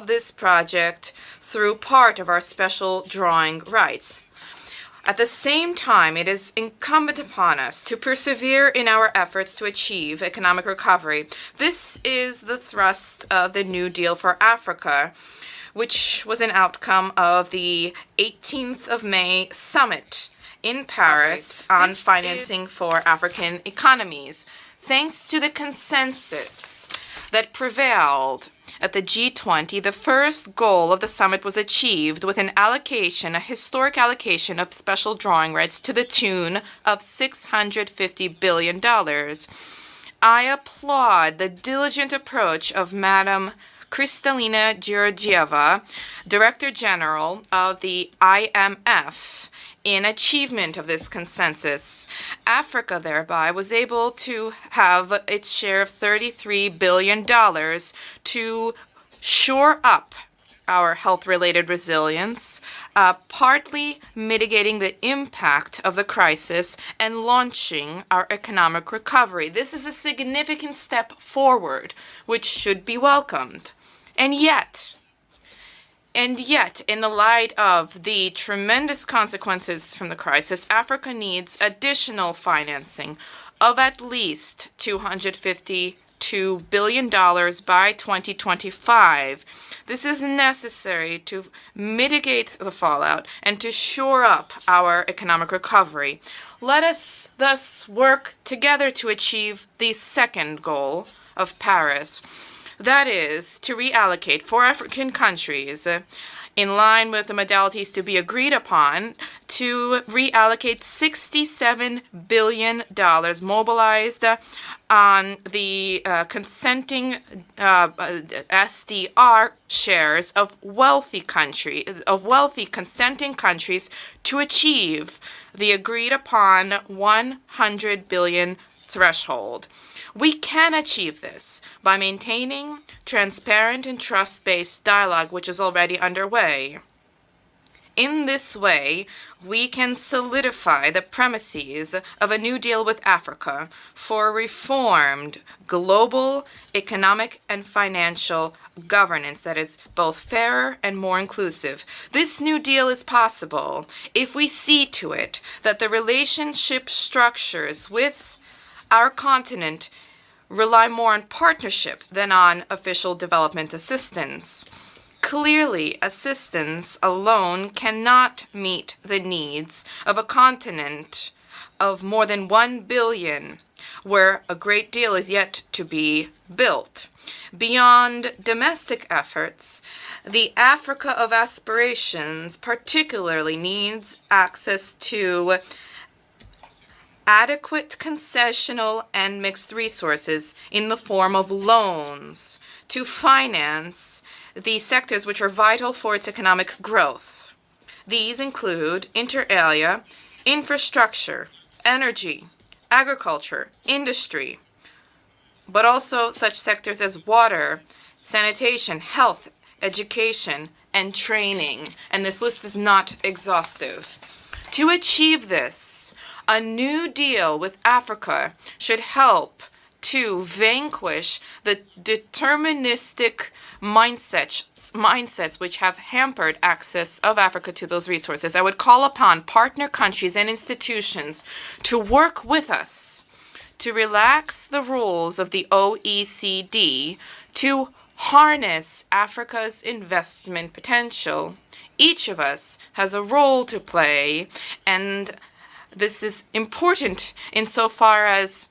of this project through part of our special drawing rights. At the same time, it is incumbent upon us to persevere in our efforts to achieve economic recovery. This is the thrust of the New Deal for Africa, which was an outcome of the 18th of May summit in Paris on financing for African economies. Thanks to the consensus that prevailed at the G20, the first goal of the summit was achieved with an allocation, a historic allocation of special drawing rights to the tune of $650 billion. I applaud the diligent approach of Madam Kristalina Georgieva, Director General of the IMF, in achievement of this consensus. Africa thereby was able to have its share of $33 billion to shore up our health-related resilience, partly mitigating the impact of the crisis and launching our economic recovery. This is a significant step forward, which should be welcomed. And yet, in the light of the tremendous consequences from the crisis, Africa needs additional financing of at least $252 billion by 2025. This is necessary to mitigate the fallout and to shore up our economic recovery. Let us thus work together to achieve the second goal of Paris. That is, to reallocate for African countries, in line with the modalities to be agreed upon, to reallocate $67 billion mobilized on the consenting SDR shares of wealthy consenting countries to achieve the agreed upon 100 billion threshold. We can achieve this by maintaining transparent and trust-based dialogue, which is already underway. In this way, we can solidify the premises of a new deal with Africa for reformed global economic and financial governance that is both fairer and more inclusive. This new deal is possible if we see to it that the relationship structures with our continent rely more on partnership than on official development assistance. Clearly, assistance alone cannot meet the needs of a continent of more than 1 billion, where a great deal is yet to be built. Beyond domestic efforts, the Africa of aspirations particularly needs access to adequate concessional and mixed resources in the form of loans to finance the sectors which are vital for its economic growth. These include, inter alia, infrastructure, energy, agriculture, industry, but also such sectors as water, sanitation, health, education, and training. And this list is not exhaustive. To achieve this, a new deal with Africa should help to vanquish the deterministic mindsets which have hampered access of Africa to those resources. I would call upon partner countries and institutions to work with us to relax the rules of the OECD to harness Africa's investment potential. Each of us has a role to play, and this is important insofar as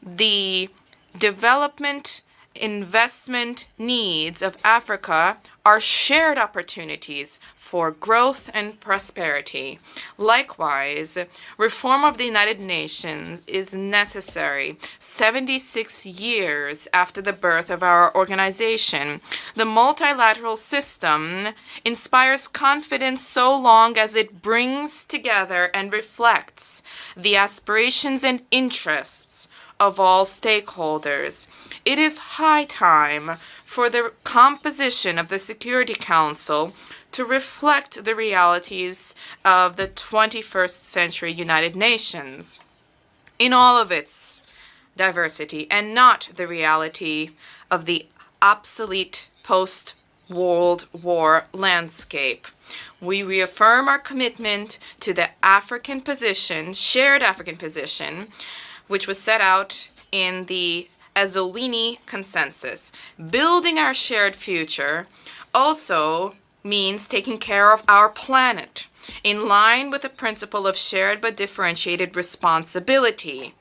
the development investment needs of Africa are shared opportunities for growth and prosperity. Likewise, reform of the United Nations is necessary 76 years after the birth of our organization. The multilateral system inspires confidence so long as it brings together and reflects the aspirations and interests of all stakeholders. It is high time for the composition of the Security Council to reflect the realities of the 21st century United Nations in all of its diversity, and not the reality of the obsolete World War landscape. We reaffirm our commitment to the African position, shared African position, which was set out in the Azzolini Consensus. Building our shared future also means taking care of our planet, in line with the principle of shared but differentiated responsibility,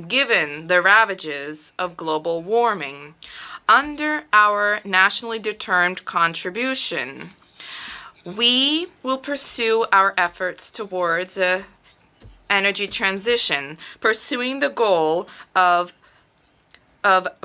given the ravages of global warming. Under our nationally determined contribution, we will pursue our efforts towards energy transition, pursuing the goal of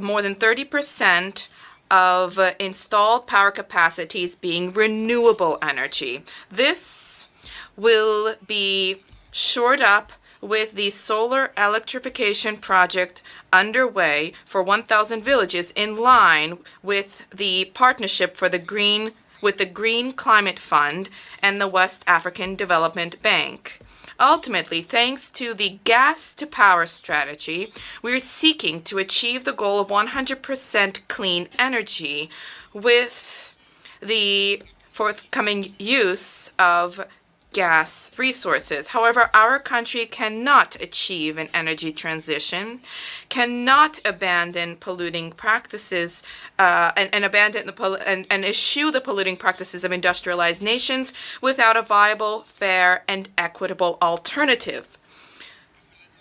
more than 30% of installed power capacities being renewable energy. This will be shored up with the solar electrification project underway for 1,000 villages, in line with the partnership for the Green Climate Fund and the West African Development Bank. Ultimately, thanks to the gas to power strategy, we are seeking to achieve the goal of 100% clean energy with the forthcoming use of gas resources. However, our country cannot achieve an energy transition, cannot abandon polluting practices, and eschew the polluting practices of industrialized nations without a viable, fair, and equitable alternative.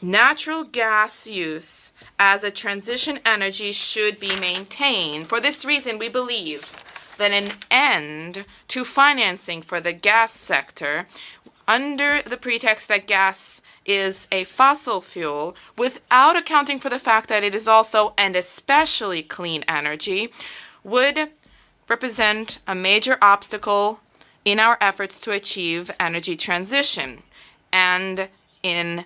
Natural gas use as a transition energy should be maintained. For this reason, we believe that an end to financing for the gas sector under the pretext that gas is a fossil fuel, without accounting for the fact that it is also and especially clean energy, would represent a major obstacle in our efforts to achieve energy transition and in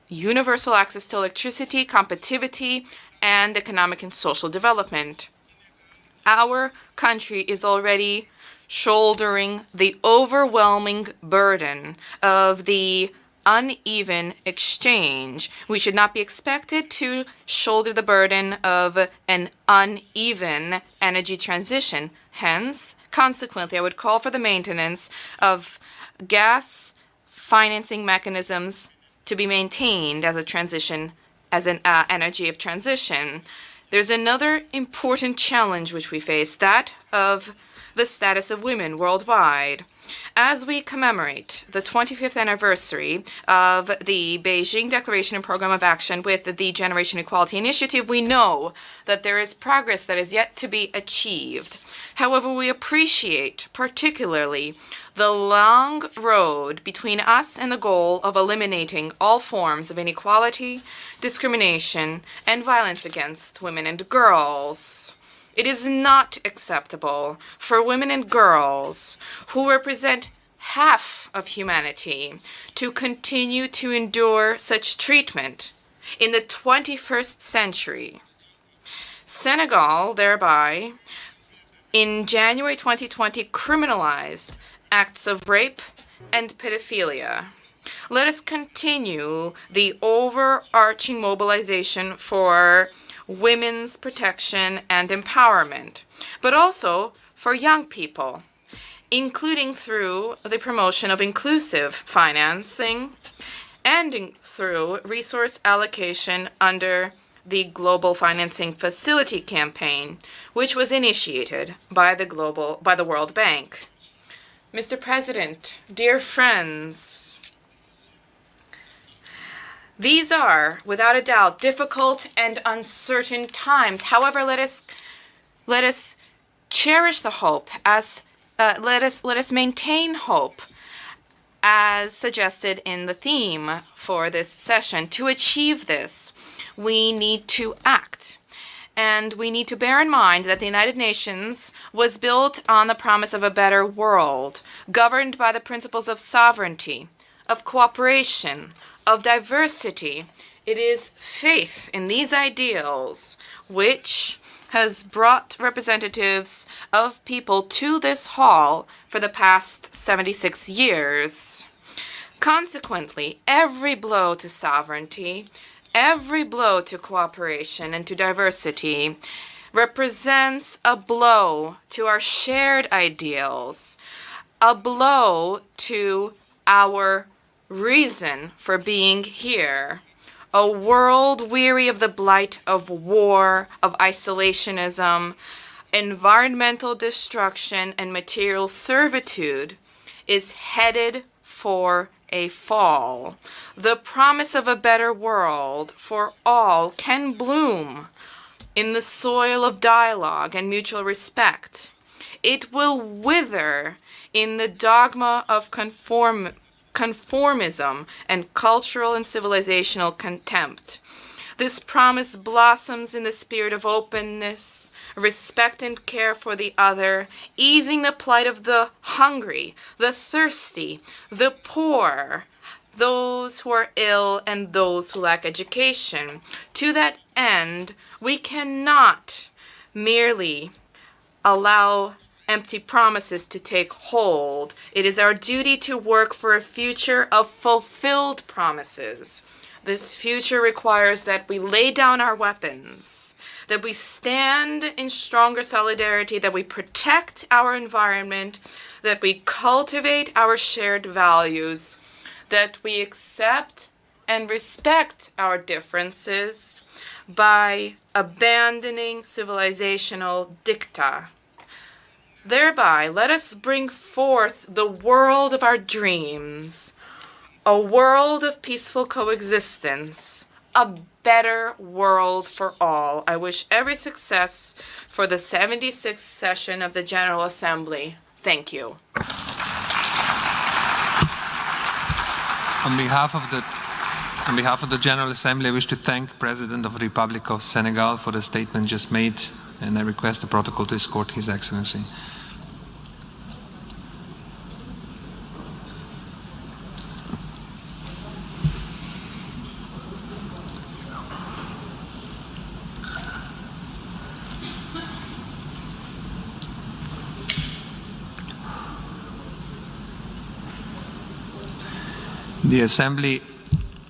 universal access to electricity, competitivity, and economic and social development. Our country is already shouldering the overwhelming burden of the uneven exchange. We should not be expected to shoulder the burden of an uneven energy transition. Hence, consequently, I would call for the maintenance of gas financing mechanisms to be maintained as an energy of transition. There's another important challenge which we face, that of the status of women worldwide. As we commemorate the 25th anniversary of the Beijing Declaration and Program of Action with the Generation Equality Initiative, we know that there is progress that is yet to be achieved. However, we appreciate particularly the long road between us and the goal of eliminating all forms of inequality, discrimination, and violence against women and girls. It is not acceptable for women and girls who represent half of humanity to continue to endure such treatment in the 21st century. Senegal, thereby, in January 2020, criminalized acts of rape and pedophilia. Let us continue the overarching mobilization for women's protection and empowerment, but also for young people, including through the promotion of inclusive financing and through resource allocation under the Global Financing Facility campaign, which was initiated by the World Bank. Mr. President, dear friends, these are, without a doubt, difficult and uncertain times. However, let us cherish the hope, let us maintain hope, as suggested in the theme for this session. To achieve this, we need to act. And we need to bear in mind that the United Nations was built on the promise of a better world, governed by the principles of sovereignty, of cooperation, of diversity. It is faith in these ideals which has brought representatives of people to this hall for the past 76 years. Consequently, every blow to sovereignty, every blow to cooperation and to diversity represents a blow to our shared ideals, a blow to our reason for being here. A world weary of the blight of war, of isolationism, environmental destruction, and material servitude is headed for a fall. The promise of a better world for all can bloom in the soil of dialogue and mutual respect. It will wither in the dogma of conformism and cultural and civilizational contempt. This promise blossoms in the spirit of openness, respect and care for the other, easing the plight of the hungry, the thirsty, the poor, those who are ill and those who lack education. To that end, we cannot merely allow empty promises to take hold. It is our duty to work for a future of fulfilled promises. This future requires that we lay down our weapons, that we stand in stronger solidarity, that we protect our environment, that we cultivate our shared values, that we accept and respect our differences by abandoning civilizational dicta. Thereby, let us bring forth the world of our dreams, a world of peaceful coexistence, a better world for all. I wish every success for the 76th session of the General Assembly. Thank you. On behalf of the General Assembly, I wish to thank President of the Republic of Senegal for the statement just made, and I request the protocol to escort His Excellency. The Assembly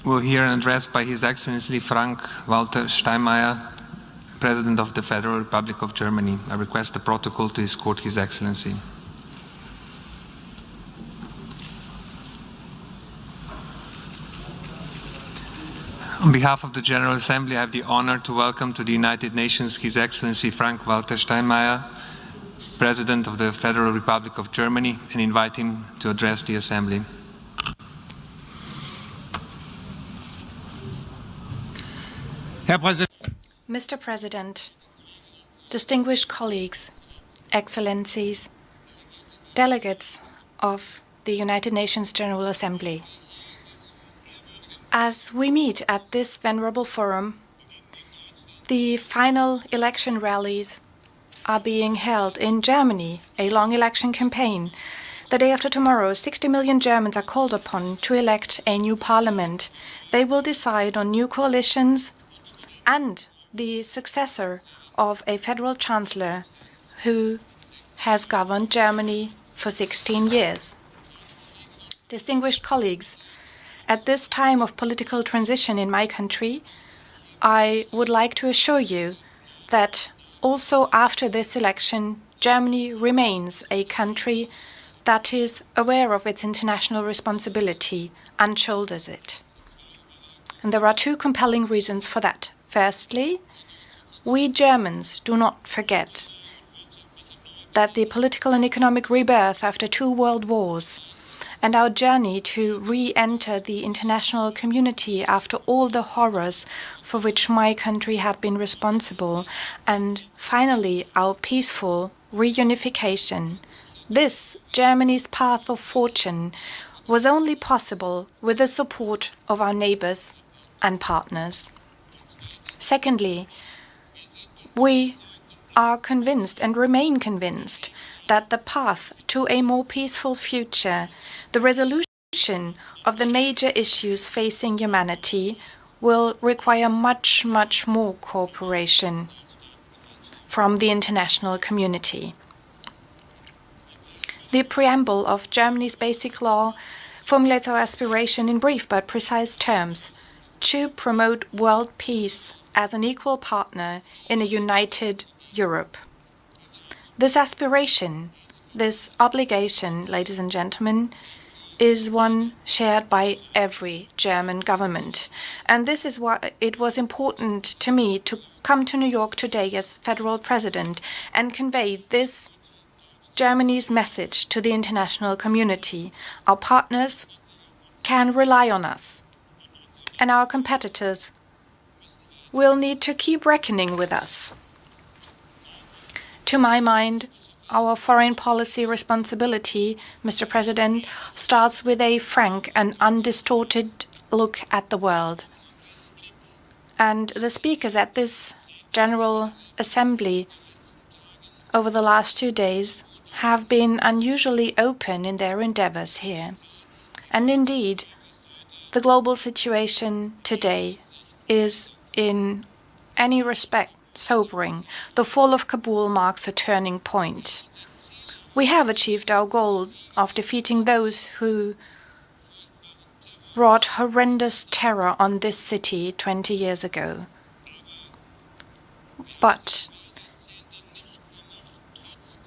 will hear an address by His Excellency Frank-Walter Steinmeier, President of the Federal Republic of Germany. I request the protocol to escort His Excellency. On behalf of the General Assembly, I have the honor to welcome to the United Nations His Excellency Frank-Walter Steinmeier, President of the Federal Republic of Germany, and invite him to address the Assembly. Mr. President, distinguished colleagues, excellencies, delegates of the United Nations General Assembly. As we meet at this venerable forum, the final election rallies are being held in Germany, a long election campaign. The day after tomorrow, 60 million Germans are called upon to elect a new parliament. They will decide on new coalitions and the successor of a federal chancellor who has governed Germany for 16 years. Distinguished colleagues, at this time of political transition in my country, I would like to assure you that also after this election, Germany remains a country that is aware of its international responsibility and shoulders it. And there are two compelling reasons for that. Firstly, we Germans do not forget that the political and economic rebirth after 2 world wars and our journey to re-enter the international community after all the horrors for which my country had been responsible, and finally our peaceful reunification, this Germany's path of fortune was only possible with the support of our neighbors and partners. Secondly, we are convinced and remain convinced that the path to a more peaceful future, the resolution of the major issues facing humanity, will require much, much more cooperation from the international community. The preamble of Germany's basic law formulates our aspiration in brief but precise terms to promote world peace as an equal partner in a united Europe. This aspiration, this obligation, ladies and gentlemen, is one shared by every German government. And this is why it was important to me to come to New York today as federal president and convey this Germany's message to the international community. Our partners can rely on us, and our competitors will need to keep reckoning with us. To my mind, our foreign policy responsibility, Mr. President, starts with a frank and undistorted look at the world. And the speakers at this General Assembly over the last 2 days have been unusually open in their endeavors here. And indeed, the global situation today is in any respect sobering. The fall of Kabul marks a turning point. We have achieved our goal of defeating those who wrought horrendous terror on this city 20 years ago. But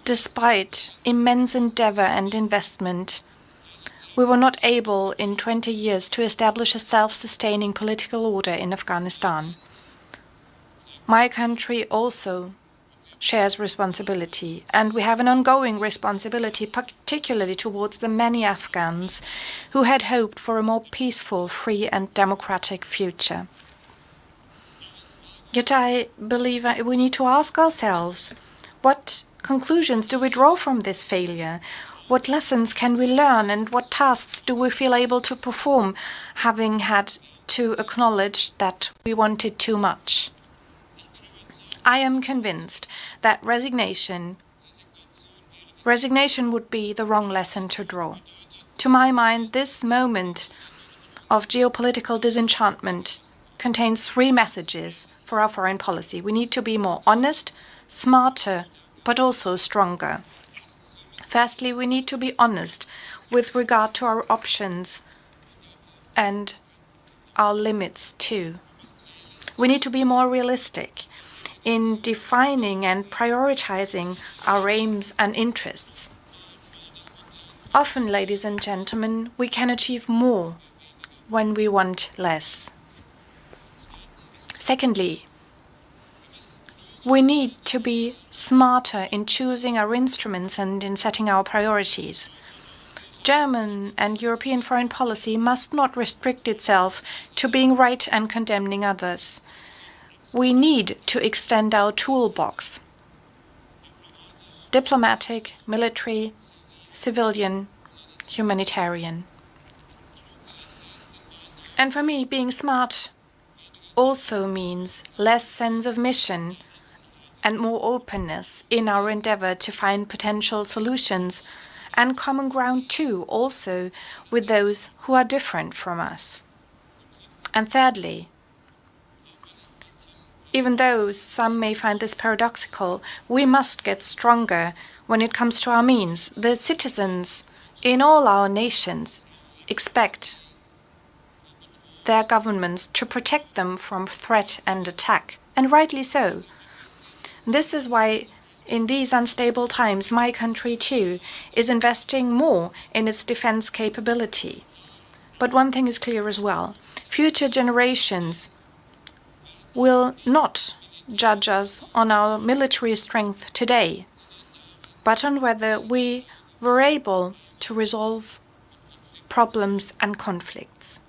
despite immense endeavor and investment, we were not able in 20 years to establish a self-sustaining political order in Afghanistan. My country also shares responsibility, and we have an ongoing responsibility, particularly towards the many Afghans who had hoped for a more peaceful, free and democratic future. Yet I believe we need to ask ourselves, what conclusions do we draw from this failure? What lessons can we learn, and what tasks do we feel able to perform, having had to acknowledge that we wanted too much? I am convinced that resignation would be the wrong lesson to draw. To my mind, this moment of geopolitical disenchantment contains 3 messages for our foreign policy. We need to be more honest, smarter, but also stronger. Firstly, we need to be honest with regard to our options and our limits too. We need to be more realistic in defining and prioritizing our aims and interests. Often, ladies and gentlemen, we can achieve more when we want less. Secondly, we need to be smarter in choosing our instruments and in setting our priorities. German and European foreign policy must not restrict itself to being right and condemning others. We need to extend our toolbox: diplomatic, military, civilian, humanitarian. And for me, being smart also means less sense of mission and more openness in our endeavor to find potential solutions and common ground too, also with those who are different from us. And thirdly, even though some may find this paradoxical, we must get stronger when it comes to our means. The citizens in all our nations expect their governments to protect them from threat and attack, and rightly so. This is why in these unstable times my country too is investing more in its defense capability. But one thing is clear as well: future generations will not judge us on our military strength today, but on whether we were able to resolve problems and conflicts.